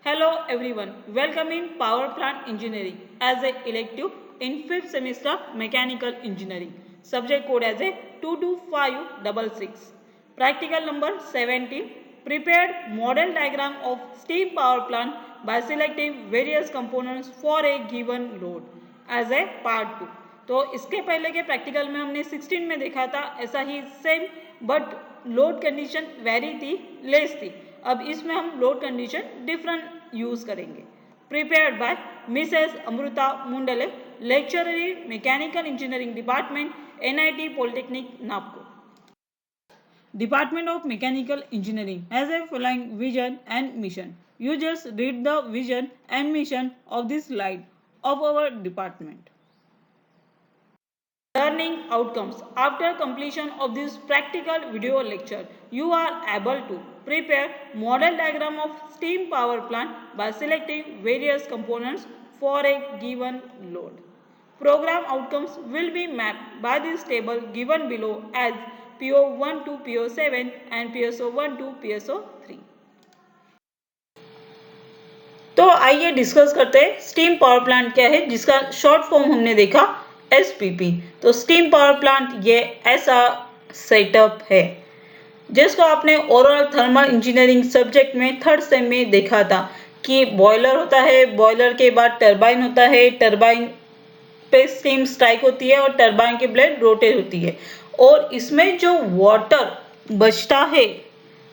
Hello everyone, welcome in Power Plant Engineering as a elective in 5th semester Mechanical Engineering. Subject code as a 22566. Practical number 17. Prepared model diagram of steam power plant by selecting various components for a given load as a part 2. तो इसके पहले के practical में हमने 16 में देखा था, ऐसा ही same but load condition very थी, लेस थी. अब इसमें हम लोड कंडीशन डिफरेंट यूज करेंगे. Prepared by Mrs Amrita Mundle, lecturer in mechanical engineering department, NIT polytechnic Nagpur. Department of Mechanical Engineering has a following vision and mission. You just read the vision and mission of this slide of our department. Learning outcomes. After completion of this practical video lecture, you are able to prepare model diagram of steam power plant by selecting various components for a given load. Program outcomes will be mapped by this table given below as PO1 to PO7 and PSO1 to PSO3. तो आइए discuss करते हैं steam power plant क्या है, जिसका short form हमने देखा SPP. तो स्टीम पावर प्लांट ये ऐसा सेटअप है जिसको आपने ओरल थर्मल इंजीनियरिंग सब्जेक्ट में थर्ड सेम में देखा था कि बॉयलर होता है, बॉयलर के बाद टरबाइन होता है, टरबाइन पे स्टीम स्ट्राइक होती है और टरबाइन की ब्लेड रोटेट होती है, और इसमें जो वाटर बचता है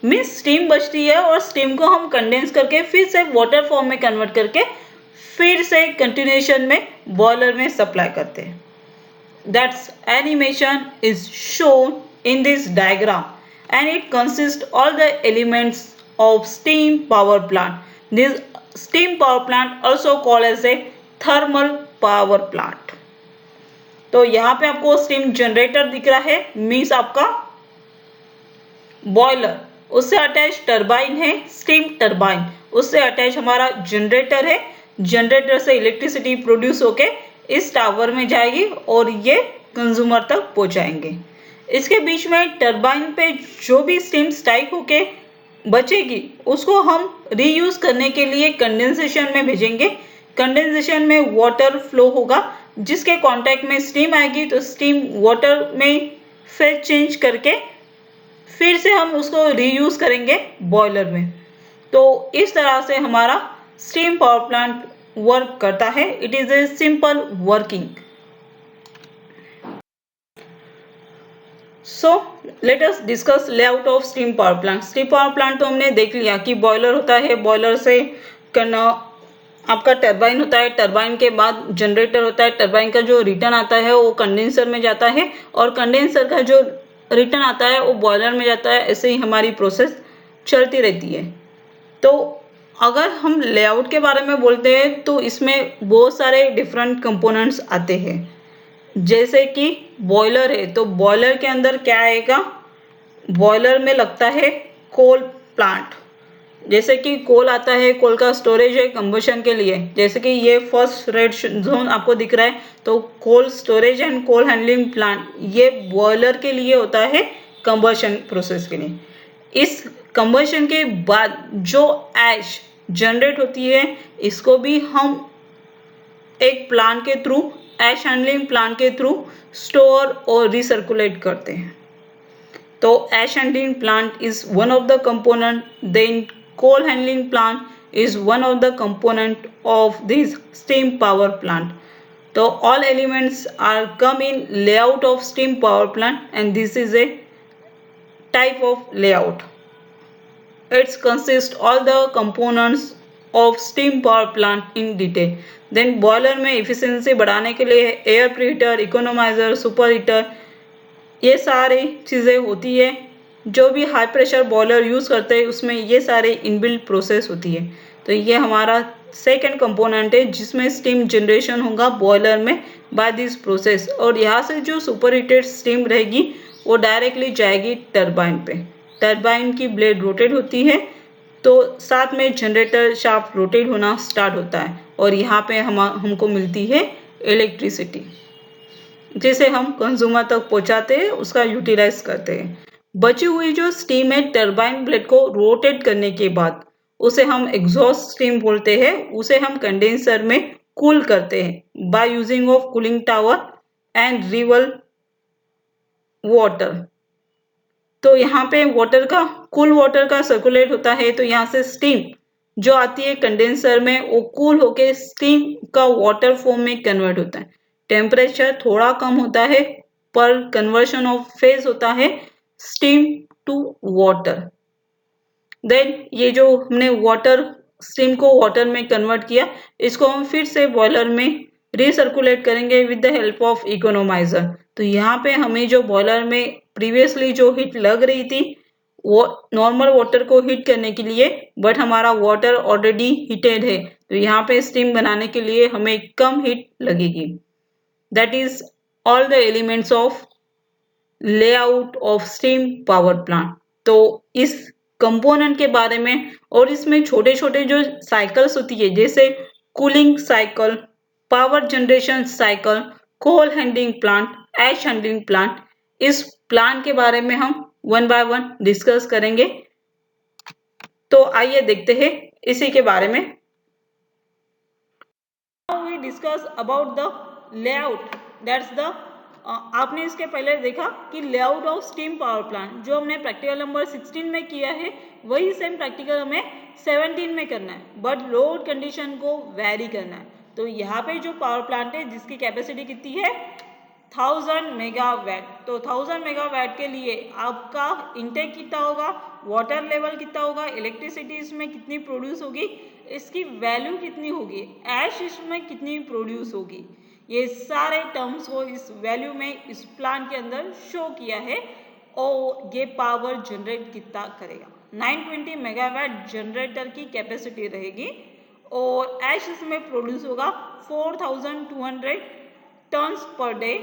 मीन्स स्टीम बचती है और स्टीम को हम कंडेंस करके फिर से वाटर फॉर्म में कन्वर्ट करके फिर से कंटिन्यूएशन में बॉयलर में सप्लाई करते हैं. That's animation is shown in this diagram and it consists all the elements of steam power plant. This steam power plant also called as a thermal power plant. तो यहाँ पे आपको steam generator दिख रहा है, means आपका boiler, उससे attach turbine है स्टीम टरबाइन, उससे अटैच हमारा जनरेटर है, जनरेटर से इलेक्ट्रिसिटी प्रोड्यूस होके इस टावर में जाएगी और ये कंज्यूमर तक पहुंचाएंगे. इसके बीच में टरबाइन पे जो भी स्टीम स्ट्राइक होके बचेगी उसको हम रीयूज करने के लिए कंडेंसेशन में भेजेंगे. कंडेंसेशन में वाटर फ्लो होगा, जिसके कांटेक्ट में स्टीम आएगी तो स्टीम वाटर में फेज चेंज करके फिर से हम उसको रीयूज करेंगे बॉयलर में. तो इस तरह से हमारा स्टीम पावर प्लांट वर्क करता है. It is a simple working. So let us discuss layout of steam power plant. Steam power plant तो हमने देख लिया कि बॉयलर होता है, बॉयलर से आपका टरबाइन होता है, टरबाइन के बाद जनरेटर होता है, टरबाइन का जो रिटर्न आता है वो कंडेंसर में जाता है और कंडेंसर का जो रिटर्न आता है वो बॉयलर में जाता है. ऐसे ही हमारी प्रोसेस चलती रहती है. तो अगर हम लेआउट के बारे में बोलते हैं तो इसमें बहुत सारे डिफरेंट कंपोनेंट्स आते हैं. जैसे कि बॉयलर है तो बॉयलर के अंदर क्या आएगा, बॉयलर में लगता है कोल प्लांट. जैसे कि कोल आता है, कोल का स्टोरेज है कंबशन के लिए. जैसे कि ये फर्स्ट रेड जोन आपको दिख रहा है, तो coal storage and coal handling plant ये बॉयलर के लिए होता है कंबशन प्रोसेस के लिए. इस कंबशन के बाद जो ऐश जनरेट होती है इसको भी हम एक प्लांट के थ्रू, ऐश हैंडलिंग प्लांट के थ्रू स्टोर और रिसर्कुलेट करते हैं. तो ash handling plant is one of the component. Then coal handling plant is one of the component of this steam power plant. So all elements are come in layout of steam power plant and this is a type of layout. It consists all the components of steam power plant in detail. Then boiler में efficiency बढ़ाने के लिए air preheater, economizer, superheater ये सारी चीज़ें होती है. जो भी हाई प्रेशर बॉयलर यूज़ करते हैं उसमें ये सारे इनबिल्ट प्रोसेस होती है. तो ये हमारा सेकंड कंपोनेंट है जिसमें स्टीम जनरेशन होगा बॉयलर में बाय दिस प्रोसेस, और यहाँ से जो सुपर हीटेड स्टीम रहेगी वो डायरेक्टली जाएगी टरबाइन पे. टरबाइन की ब्लेड रोटेट होती है तो साथ में जनरेटर शाफ्ट रोटेट होना स्टार्ट होता है और यहाँ पे हमको मिलती है इलेक्ट्रिसिटी जिसे हम कंज्यूमर तक पहुँचाते हैं, उसका यूटिलाइज करते हैं. बची हुई जो स्टीम है टरबाइन ब्लेड को रोटेट करने के बाद उसे हम एग्जॉस्ट स्टीम बोलते हैं, उसे हम कंडेंसर में कूल करते हैं by using of cooling tower and river water. तो यहाँ पे वाटर का कूल वाटर का सर्कुलेट होता है, तो यहाँ से स्टीम जो आती है कंडेंसर में वो कूल होके स्टीम का वाटर फॉर्म में कन्वर्ट होता है। टेम्परेचर थोड़ा कम होता है पर कन्वर्शन ऑफ फेज होता है स्टीम टू वाटर। देन ये जो हमने वाटर स्टीम को वाटर में कन्वर्ट किया, इसको हम फिर से बॉयलर में रिसर्कुलेट करेंगे with the help of economiser. तो यहाँ पे हमें जो बॉयलर में प्रीवियसली जो हीट लग रही थी वो नॉर्मल वाटर को हीट करने के लिए, बट हमारा वाटर ऑलरेडी हीटेड है, तो यहाँ पे स्टीम बनाने के लिए हमें कम हीट लगेगी। That is all the elements of layout of steam power plant. तो इस कंपोनेंट के बारे में और इसमें छोटे छोटे जो साइकिल्स होती है जैसे cooling cycle, power generation cycle, coal handling plant, ash handling plant, इस प्लांट के बारे में हम वन बाय वन डिस्कस करेंगे। तो आइए देखते हैं इसी के बारे में। Now we discuss about the layout. That's the आपने इसके पहले देखा कि layout of steam power plant जो हमने प्रैक्टिकल नंबर 16 में किया है वही सेम प्रैक्टिकल हमें 17 में करना है, बट लोड कंडीशन को वैरी करना है। तो यहाँ पे जो पावर प्लांट है जिसकी कैपेसिटी कितनी है 1000 मेगावाट, तो 1000 मेगावाट के लिए आपका इंटेक कितना होगा, वाटर लेवल कितना होगा, इलेक्ट्रिसिटी इसमें कितनी प्रोड्यूस होगी, इसकी वैल्यू कितनी होगी, ऐश इसमें कितनी प्रोड्यूस होगी, ये सारे टर्म्स को इस वैल्यू में इस प्लांट के अंदर शो किया है। और ये पावर जनरेट कितना करेगा 920 मेगावाट जनरेटर की कैपेसिटी रहेगी और ऐश इसमें प्रोड्यूस होगा 4200 टन्स पर डे।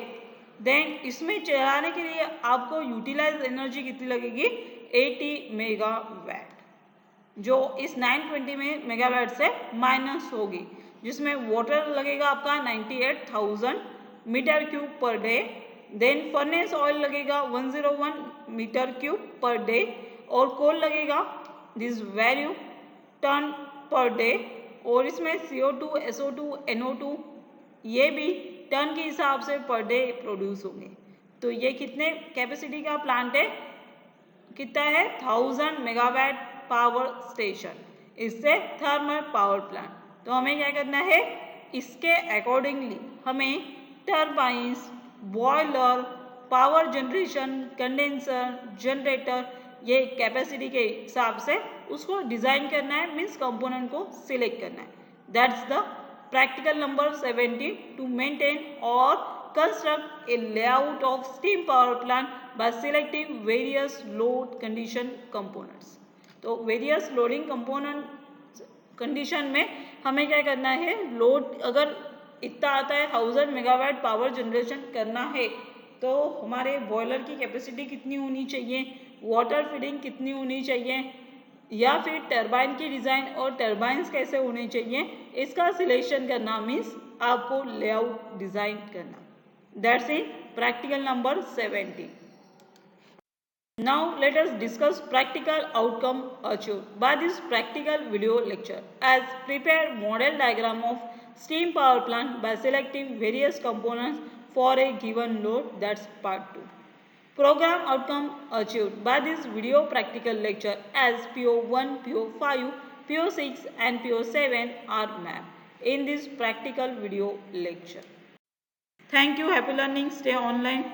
देन इसमें चलाने के लिए आपको यूटिलाइज एनर्जी कितनी लगेगी 80 मेगावाट, जो इस 920 में मेगावाट से माइनस होगी, जिसमें वाटर लगेगा आपका 98,000 metre cube per day. Then furnace oil लगेगा 101 मीटर क्यूब पर डे और कोल लगेगा this value ton per day, और इसमें CO2, SO2, NO2 ये भी टन के हिसाब से पर डे प्रोड्यूस होंगे। तो ये कितने कैपेसिटी का प्लांट है, कितना है 1000 मेगावाट पावर स्टेशन, इससे थर्मल पावर प्लांट। तो हमें क्या करना है, इसके अकॉर्डिंगली हमें turbines, boiler, power generation, condenser, generator, ये कैपेसिटी के हिसाब से उसको डिजाइन करना है, मीन्स कंपोनेंट को सिलेक्ट करना है। That's the practical number 17 to maintain or construct a layout of steam power plant by selecting various load condition components. तो various loading component condition में हमें क्या करना है, लोड अगर इतना आता है 1000 मेगावाट पावर जनरेशन करना है तो हमारे बॉयलर की कैपेसिटी कितनी होनी चाहिए, वाटर फीडिंग कितनी होनी चाहिए, या फिर टरबाइन की डिज़ाइन और टरबाइंस कैसे होने चाहिए, इसका सिलेक्शन करना मीन्स आपको लेआउट डिज़ाइन करना। That's in practical number 17। Now let us discuss practical outcome achieved by this practical video lecture as prepare model diagram of steam power plant by selecting various components for a given load. That's part 2. Program outcome achieved by this video practical lecture as PO1, PO5, PO6 and PO7 are mapped in this practical video lecture. Thank you. Happy learning. Stay online.